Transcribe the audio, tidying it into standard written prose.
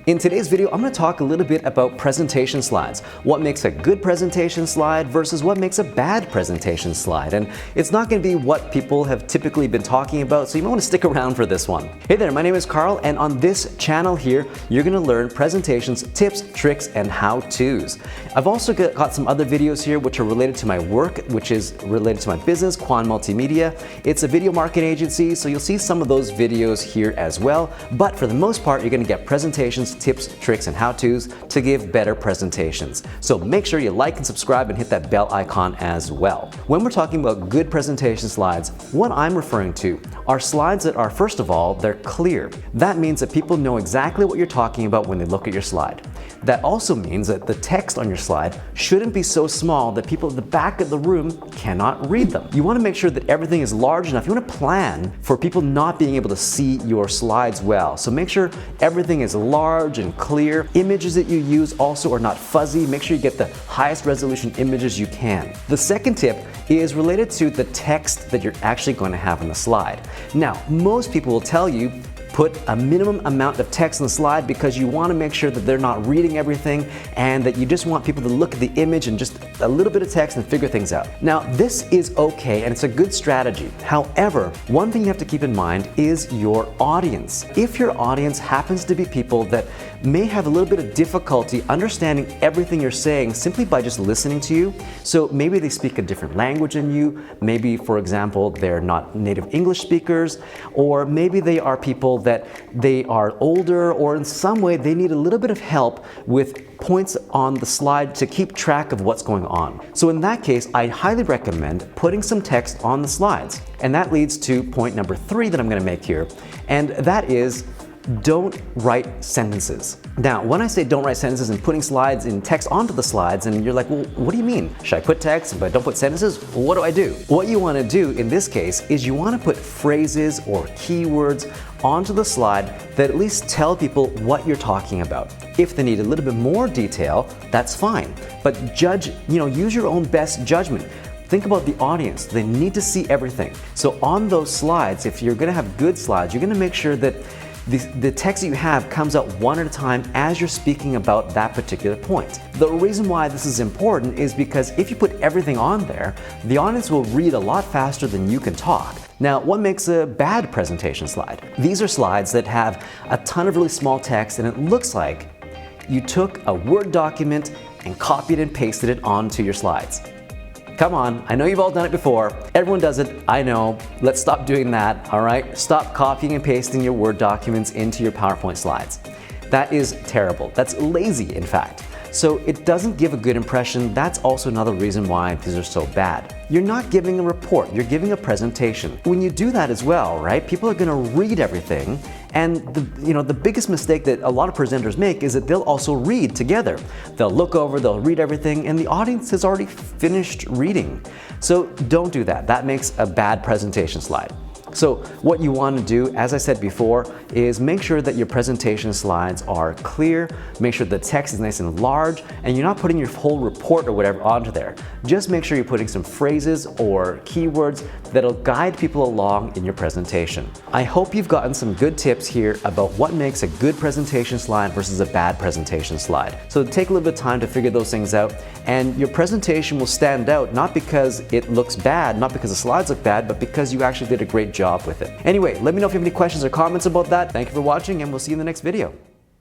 In today's video, I'm going to talk a little bit about presentation slides. What makes a good presentation slide versus what makes a bad presentation slide. And it's not going to be what people have typically been talking about, so you might want to stick around for this one. Hey there, my name is Carl, and on this channel here, you're going to learn presentations, tips, tricks, and how-tos. I've also got some other videos here which are related to my work, which is related to my business, Quan Multimedia. It's a video marketing agency, so you'll see some of those videos here as well. But for the most part, you're going to get presentations, tips, tricks, and how-tos to give better presentations. So make sure you like and subscribe and hit that bell icon as well. When we're talking about good presentation slides, what I'm referring to are slides that are, first of all, they're clear. That means that people know exactly what you're talking about when they look at your slide. That also means that the text on your slide shouldn't be so small that people at the back of the room cannot read them. You want to make sure that everything is large enough. You want to plan for people not being able to see your slides well. So make sure everything is large and clear. Images that you use also are not fuzzy. Make sure you get the highest resolution images you can. The second tip is related to the text that you're actually going to have on the slide. Now, most people will tell you put a minimum amount of text on the slide because you want to make sure that they're not reading everything and that you just want people to look at the image and just a little bit of text and figure things out. Now, this is okay and it's a good strategy. However, one thing you have to keep in mind is your audience. If your audience happens to be people that may have a little bit of difficulty understanding everything you're saying simply by just listening to you, so maybe they speak a different language than you, maybe, for example, they're not native English speakers, or maybe they are people that they are older, or in some way they need a little bit of help with points on the slide to keep track of what's going on. So in that case, I highly recommend putting some text on the slides. And that leads to point number 3 that I'm going to make here, and that is don't write sentences. Now, when I say don't write sentences and putting slides in text onto the slides, and you're like, well, what do you mean? Should I put text but don't put sentences? What do I do? What you want to do in this case is you want to put phrases or keywords onto the slide that at least tell people what you're talking about. If they need a little bit more detail, that's fine. But use your own best judgment. Think about the audience. They need to see everything. So on those slides, if you're going to have good slides, you're going to make sure that the text that you have comes out one at a time as you're speaking about that particular point. The reason why this is important is because if you put everything on there, the audience will read a lot faster than you can talk. Now, what makes a bad presentation slide? These are slides that have a ton of really small text and it looks like you took a Word document and copied and pasted it onto your slides. Come on, I know you've all done it before. Everyone does it, I know. Let's stop doing that, all right? Stop copying and pasting your Word documents into your PowerPoint slides. That is terrible. That's lazy, in fact. So it doesn't give a good impression. That's also another reason why these are so bad. You're not giving a report, you're giving a presentation. When you do that as well, right, people are gonna read everything, and the biggest mistake that a lot of presenters make is that they'll also read together. They'll look over, they'll read everything, and the audience has already finished reading. So don't do that. That makes a bad presentation slide. So what you want to do, as I said before, is make sure that your presentation slides are clear, make sure the text is nice and large, and you're not putting your whole report or whatever onto there. Just make sure you're putting some phrases or keywords that'll guide people along in your presentation. I hope you've gotten some good tips here about what makes a good presentation slide versus a bad presentation slide. So take a little bit of time to figure those things out, and your presentation will stand out not because it looks bad, not because the slides look bad, but because you actually did a great job with it. Anyway, let me know if you have any questions or comments about that. Thank you for watching, and we'll see you in the next video.